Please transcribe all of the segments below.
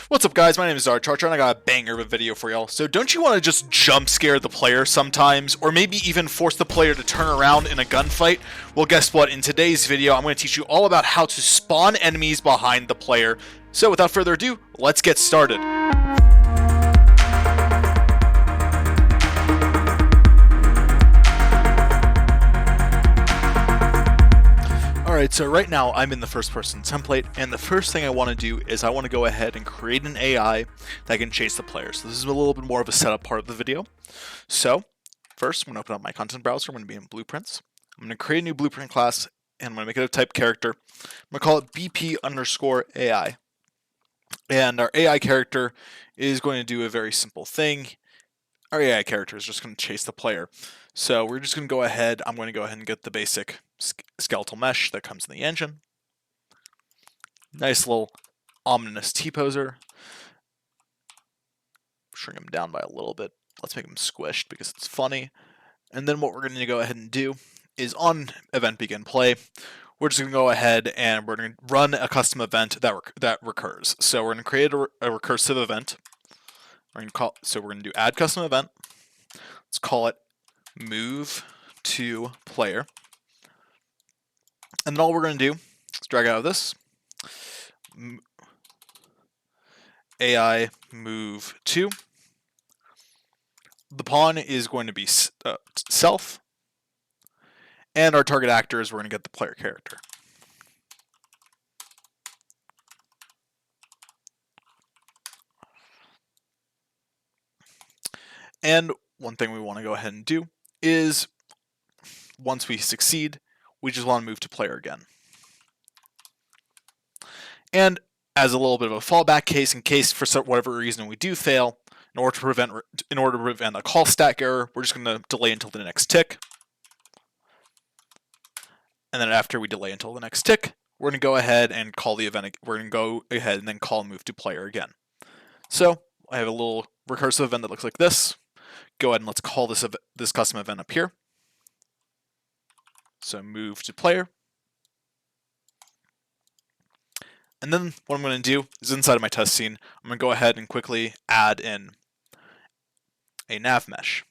What's up, guys? My name is Archer, and I got a banger of a video for y'all. So don't you want to just jump scare the player sometimes, or maybe even force the player to turn around in a gunfight? Well, guess what? In today's video, I'm going to teach you all about how to spawn enemies behind the player. So without further ado, let's get started. Alright, so right now I'm in the first person template, and the first thing I want to do is I want to go ahead and create an AI that can chase the player. So this is a little bit more of a setup part of the video. So first I'm going to open up my content browser. I'm going to be in blueprints. I'm going to create a new blueprint class, and I'm going to make it a type character. I'm going to call it BP_AI. And our AI character is going to do a very simple thing. Our AI character is just going to chase the player. So we're just going to go ahead, I'm going to go ahead and get the basic skeletal mesh that comes in the engine. Nice little ominous T-poser. Shrink him down by a little bit. Let's make him squished because it's funny. And then what we're going to go ahead and do is on event begin play, we're just going to go ahead and we're going to run a custom event that recurs. So we're going to create a recursive event. We're going to do add custom event. Let's call it move to player. And then all we're going to do is drag out of this AI move to. The pawn is going to be self, and our target actor is we're going to get the player character. And one thing we want to go ahead and do is once we succeed, we just want to move to player again. And as a little bit of a fallback case, in case for whatever reason we do fail, in order to prevent a call stack error, we're just going to delay until the next tick. And then after we delay until the next tick, we're going to go ahead and call the event. We're going to go ahead and then call move to player again. So I have a little recursive event that looks like this. Go ahead and let's call this custom event up here. So move to player. And then what I'm going to do is inside of my test scene, I'm going to go ahead and quickly add in a nav mesh.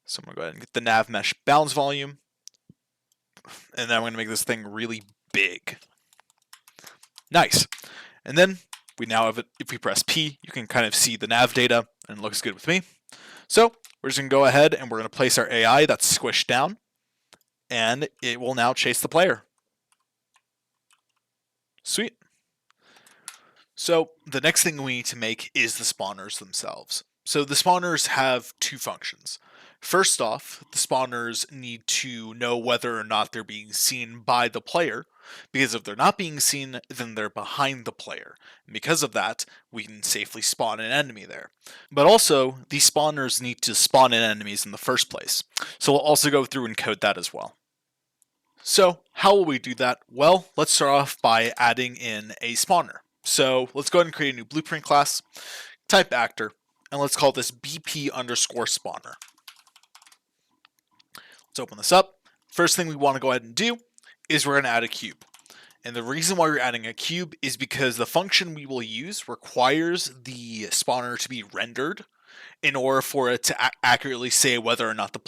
So I'm going to go ahead and get the nav mesh bounds volume. And then I'm going to make this thing really big. Nice. And then we now have it, if we press P, you can kind of see the nav data, and it looks good with me. So we're just going to go ahead and we're going to place our AI that's squished down, and it will now chase the player. Sweet. So the next thing we need to make is the spawners themselves. So the spawners have two functions. First off, the spawners need to know whether or not they're being seen by the player, because if they're not being seen, then they're behind the player. And because of that, we can safely spawn an enemy there. But also, these spawners need to spawn in enemies in the first place. So we'll also go through and code that as well. So how will we do that? Well, let's start off by adding in a spawner. So let's go ahead and create a new blueprint class, type actor, and let's call this BP_spawner. Let's open this up. First thing we want to go ahead and do is we're going to add a cube. And the reason why we're adding a cube is because the function we will use requires the spawner to be rendered in order for it to accurately say whether or not the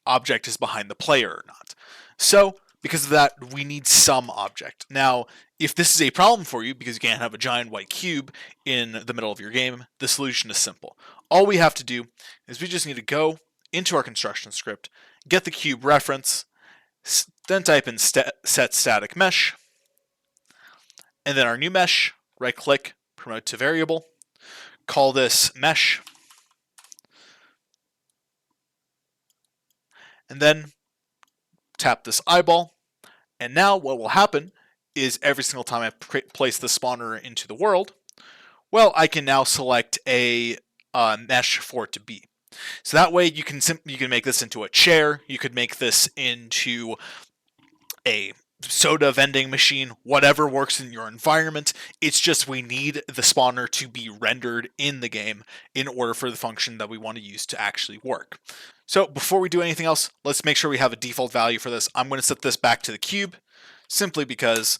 object is behind the player or not. So because of that, we need some object. Now, if this is a problem for you because you can't have a giant white cube in the middle of your game, the solution is simple. All we have to do is we just need to go into our construction script, get the cube reference, then type in set static mesh, and then our new mesh, right click, promote to variable, call this mesh, and then tap this eyeball. And now what will happen is every single time I place the spawner into the world, well, I can now select a mesh for it to be. So that way you can make this into a chair, you could make this into a soda vending machine, whatever works in your environment. It's just we need the spawner to be rendered in the game in order for the function that we want to use to actually work. So before we do anything else, let's make sure we have a default value for this. I'm going to set this back to the cube simply because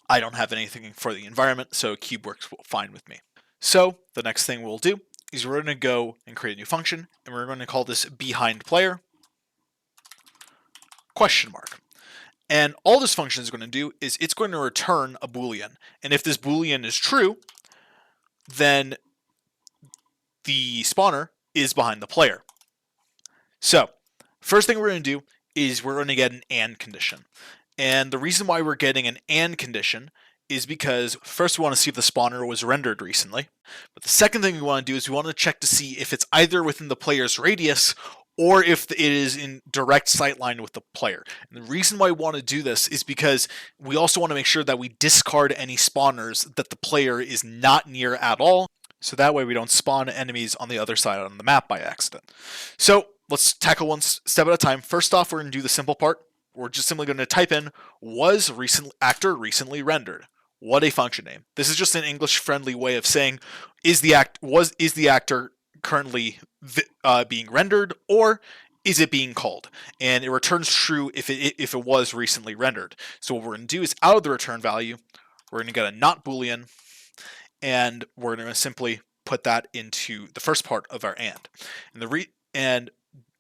I don't have anything for the environment, so cube works fine with me. So the next thing we'll do is we're going to go and create a new function, and we're going to call this behind player question mark. And all this function is going to do is it's going to return a Boolean. And if this Boolean is true, then the spawner is behind the player. So first thing we're going to do is we're going to get an AND condition. And the reason why we're getting an AND condition is because first we want to see if the spawner was rendered recently. But the second thing we want to do is we want to check to see if it's either within the player's radius or if it is in direct sightline with the player. And the reason why we want to do this is because we also want to make sure that we discard any spawners that the player is not near at all, so that way we don't spawn enemies on the other side on the map by accident. So let's tackle one step at a time. First off, we're going to do the simple part. We're just simply going to type in was actor recently rendered. What a function name. This is just an English-friendly way of saying is the actor currently being rendered, or is it being called? And it returns true if it was recently rendered. So what we're going to do is out of the return value, we're going to get a not Boolean, and we're going to simply put that into the first part of our AND. And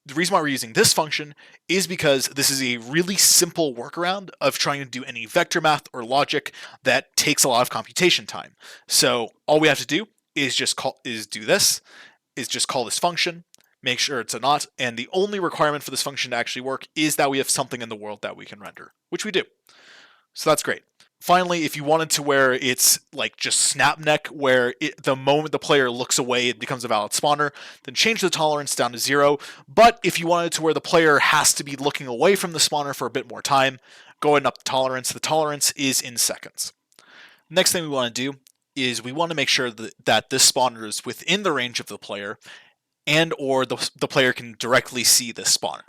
the reason why we're using this function is because this is a really simple workaround of trying to do any vector math or logic that takes a lot of computation time. So all we have to do is just call this function, make sure it's a not, and the only requirement for this function to actually work is that we have something in the world that we can render, which we do. So that's great. Finally, if you wanted to where it's like just snap neck, where the moment the player looks away, it becomes a valid spawner, then change the tolerance down to 0. But if you wanted to where the player has to be looking away from the spawner for a bit more time, go ahead and up the tolerance. The tolerance is in seconds. Next thing we want to do is we want to make sure that this spawner is within the range of the player, and or the player can directly see this spawner.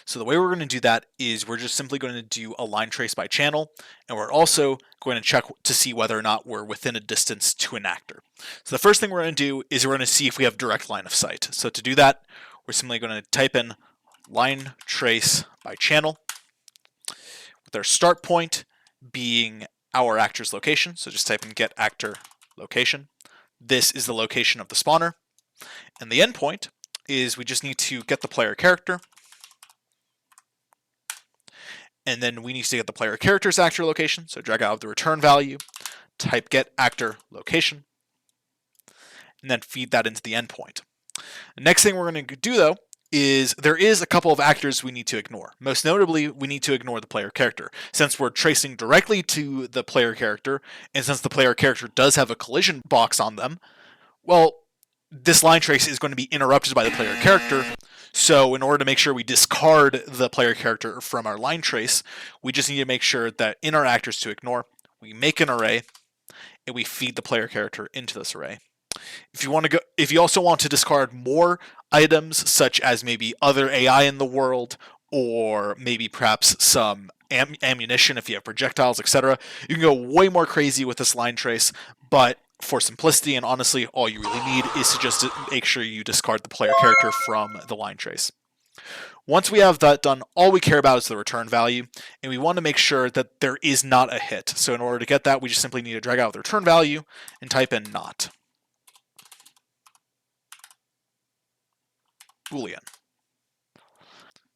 So the way we're going to do that is we're just simply going to do a line trace by channel, and we're also going to check to see whether or not we're within a distance to an actor. So the first thing we're going to do is we're going to see if we have direct line of sight. So to do that, we're simply going to type in line trace by channel, with our start point being our actor's location. So just type in get actor location. This is the location of the spawner. And the endpoint is we just need to get the player character, and then we need to get the player character's actor location. So drag out the return value, type get actor location, and then feed that into the endpoint. The next thing we're going to do though is there is a couple of actors we need to ignore. Most notably, we need to ignore the player character. Since we're tracing directly to the player character, and since the player character does have a collision box on them, well, this line trace is going to be interrupted by the player character. So in order to make sure we discard the player character from our line trace, we just need to make sure that in our actors to ignore, we make an array and we feed the player character into this array. If you also want to discard more items, such as maybe other AI in the world, or maybe perhaps some ammunition if you have projectiles, etc., you can go way more crazy with this line trace, but for simplicity and honestly, all you really need is to just make sure you discard the player character from the line trace. Once we have that done, all we care about is the return value, and we want to make sure that there is not a hit. So in order to get that, we just simply need to drag out the return value and type in not. Boolean.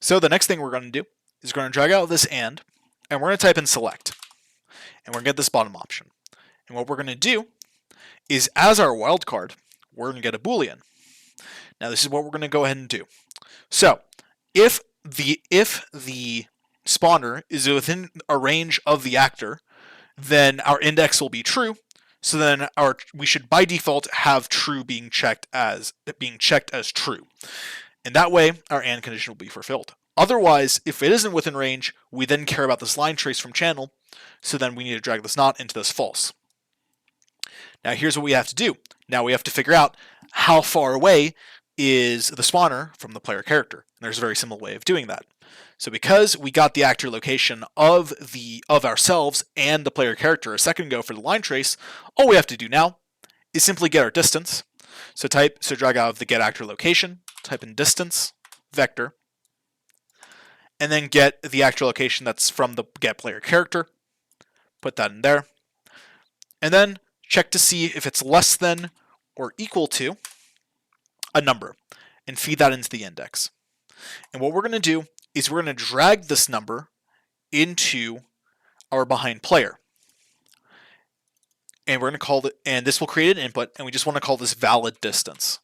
So the next thing we're going to do is we're going to drag out this and we're going to type in select, and we're going to get this bottom option. And what we're going to do is, as our wildcard, we're going to get a Boolean. Now this is what we're going to go ahead and do. So if the spawner is within a range of the actor, then our index will be true. So then we should by default have true being checked as true. And that way our AND condition will be fulfilled. Otherwise, if it isn't within range, we then care about this line trace from channel. So then we need to drag this not into this false. Now here's what we have to do. Now we have to figure out how far away is the spawner from the player character. And there's a very simple way of doing that. So because we got the actor location of ourselves and the player character a second ago for the line trace, all we have to do now is simply get our distance. So drag out of the get actor location, type in distance vector, and then get the actor location that's from the get player character, Put that in there. And then check to see if it's less than or equal to a number and feed that into the index. And what we're going to do is we're going to drag this number into our behind player. And we're going to call it, and this will create an input, and we just want to call this valid distance.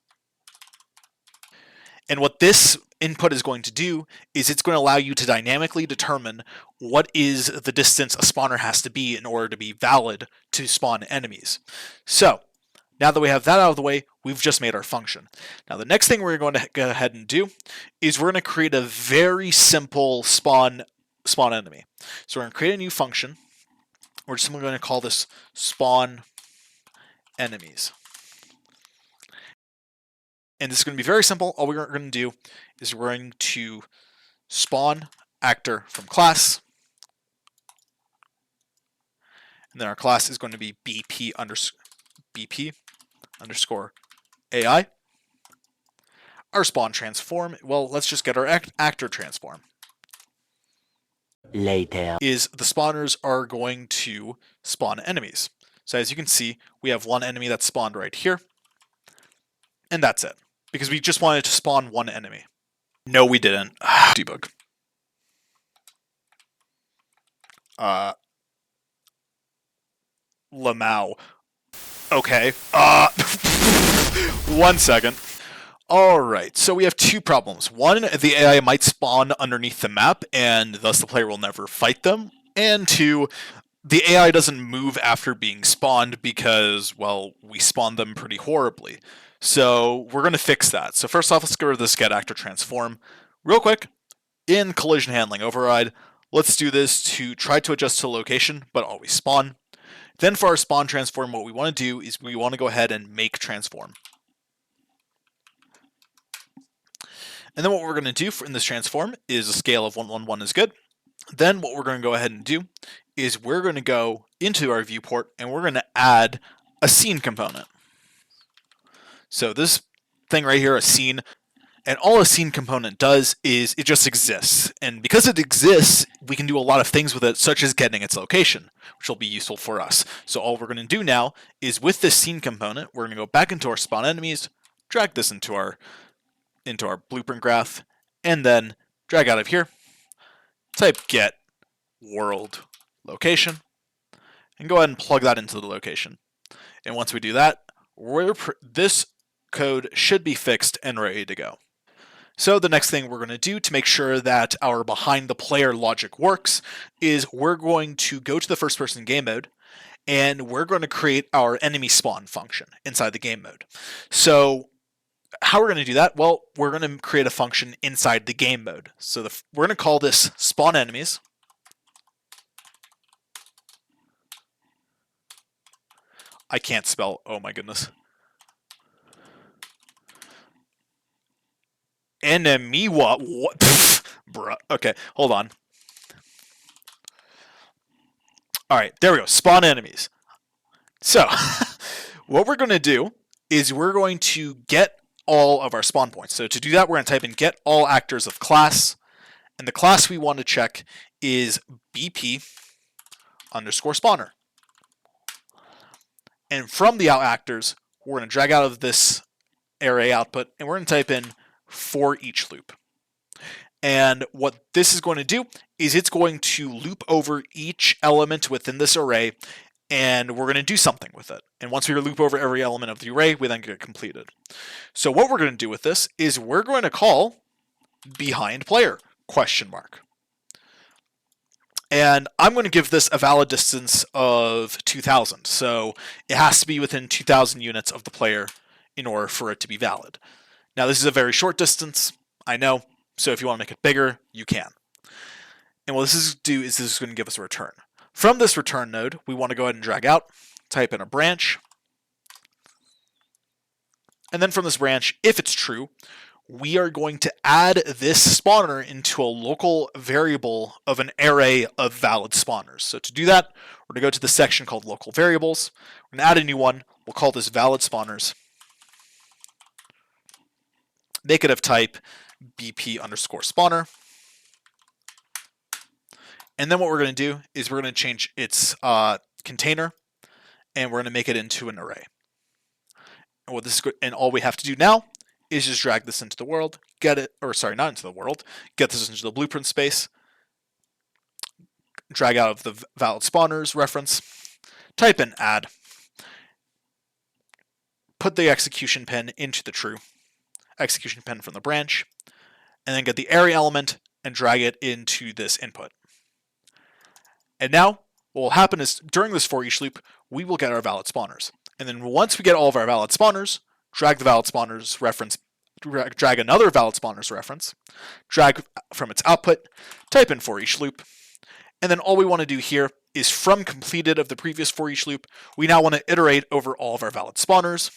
And what this input is going to do is it's going to allow you to dynamically determine what is the distance a spawner has to be in order to be valid to spawn enemies. So now that we have that out of the way, we've just made our function. Now the next thing we're going to go ahead and do is we're going to create a very simple spawn enemy. So we're going to create a new function. We're just going to call this spawn enemies. And this is going to be very simple. All we're going to do is we're going to spawn actor from class. And then our class is going to be BP underscore AI. Our spawn transform, well, let's just get our actor transform. Later. Is the spawners are going to spawn enemies. So as you can see, we have one enemy that's spawned right here. And that's it. Because we just wanted to spawn one enemy. No, we didn't. Debug. Lamau. Okay. 1 second. Alright, so we have two problems. One, the AI might spawn underneath the map, and thus the player will never fight them. And two, the AI doesn't move after being spawned because, well, we spawned them pretty horribly. So we're going to fix that. So first off, let's go to this get actor transform. Real quick, in collision handling override, let's do this to try to adjust to location, but always spawn. Then for our spawn transform, what we want to do is we want to go ahead and make transform. And then what we're going to do in this transform is a scale of 1, 1, 1 is good. Then what we're going to go ahead and do is we're going to go into our viewport and we're going to add a scene component. So this thing right here, a scene, and all a scene component does is it just exists. And because it exists, we can do a lot of things with it, such as getting its location, which will be useful for us. So all we're going to do now is with this scene component, we're going to go back into our spawn enemies, drag this into our blueprint graph, and then drag out of here, type get world location, and go ahead and plug that into the location. And once we do that, this code should be fixed and ready to go. So the next thing we're going to do to make sure that our behind the player logic works is we're going to go to the first person game mode, and we're going to create our enemy spawn function inside the game mode. So how we're going to do that? Well, we're going to create a function inside the game mode. So we're going to call this spawn enemies. I can't spell. Oh my goodness. Enemy what? Bruh. Okay, hold on. All right, there we go. Spawn enemies. So what we're going to do is we're going to get all of our spawn points. So to do that, we're going to type in get all actors of class. And the class we want to check is BP underscore spawner. And from the out actors, we're going to drag out of this array output, and we're going to type in for each loop. And what this is going to do is it's going to loop over each element within this array, and we're going to do something with it. And once we loop over every element of the array, we then get it completed. So what we're going to do with this is we're going to call behind player question mark. And I'm going to give this a valid distance of 2,000. So it has to be within 2,000 units of the player in order for it to be valid. Now this is a very short distance, I know. So if you want to make it bigger, you can. And what this is do is this is going to give us a return. From this return node, we want to go ahead and drag out, type in a branch. And then from this branch, if it's true, we are going to add this spawner into a local variable of an array of valid spawners. So to do that, we're going to go to the section called local variables. We're going to add a new one. We'll call this valid spawners. Make it of type BP underscore spawner. And then what we're going to do is we're going to change its container, and we're going to make it into an array. And what this is, and all we have to do now is just drag this into the world, get it, or sorry, not into the world, get this into the blueprint space, drag out of the valid spawners reference, type in add, put the execution pin into the true execution pin from the branch, and then get the array element and drag it into this input. And now what will happen is during this for each loop, we will get our valid spawners. And then once we get all of our valid spawners, drag the valid spawners reference, drag another valid spawners reference, drag from its output, type in for each loop. And then all we want to do here is from completed of the previous for each loop, we now want to iterate over all of our valid spawners.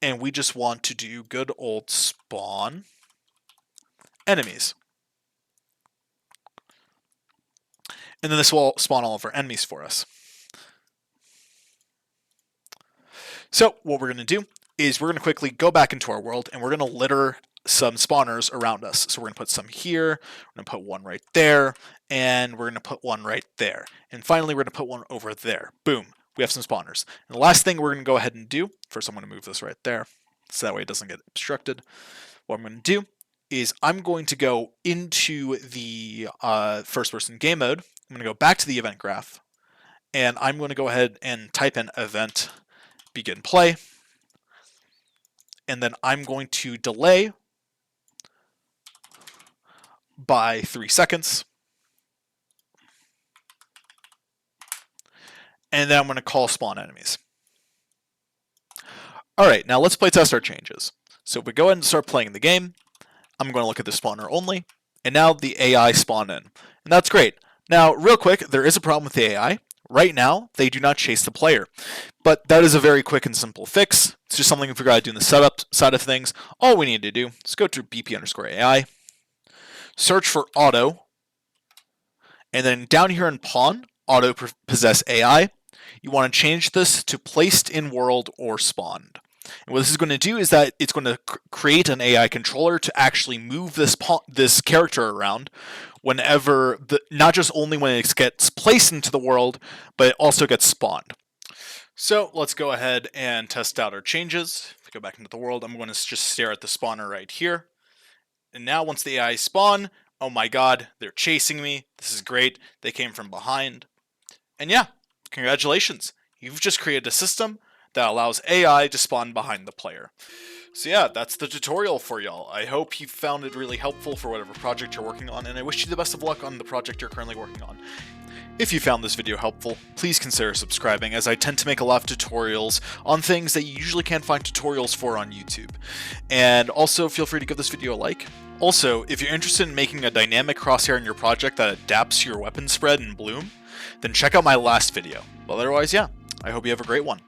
And we just want to do good old spawn enemies. And then this will spawn all of our enemies for us. So what we're going to do is we're going to quickly go back into our world, and we're going to litter some spawners around us. So we're going to put some here, we're going to put one right there, and we're going to put one right there. And finally, we're going to put one over there. Boom, we have some spawners. And the last thing we're going to go ahead and do, first I'm going to move this right there, so that way it doesn't get obstructed. What I'm going to do is I'm going to go into the first-person game mode. I'm going to go back to the event graph, and I'm going to go ahead and type in event begin play, and then I'm going to delay by 3 seconds, and then I'm going to call spawn enemies. Alright, now let's play test our changes. So if we go ahead and start playing the game, I'm going to look at the spawner only, and now the AI spawn in. And that's great. Now, real quick, there is a problem with the AI. Right now, they do not chase the player. But that is a very quick and simple fix. It's just something we forgot to do in the setup side of things. All we need to do is go to BP_AI, search for auto, and then down here in pawn, auto possess AI, you want to change this to placed in world or spawned. And what this is going to do is that it's going to create an AI controller to actually move this character around whenever, not just only when it gets placed into the world, but it also gets spawned. So let's go ahead and test out our changes. If we go back into the world, I'm going to just stare at the spawner right here. And now once the AI spawn, oh my god, they're chasing me. This is great. They came from behind. And yeah, congratulations. You've just created a system that allows AI to spawn behind the player. So yeah, that's the tutorial for y'all. I hope you found it really helpful for whatever project you're working on, and I wish you the best of luck on the project you're currently working on. If you found this video helpful, please consider subscribing, as I tend to make a lot of tutorials on things that you usually can't find tutorials for on YouTube. And also, feel free to give this video a like. Also, if you're interested in making a dynamic crosshair in your project that adapts to your weapon spread and bloom, then check out my last video. But otherwise, yeah, I hope you have a great one.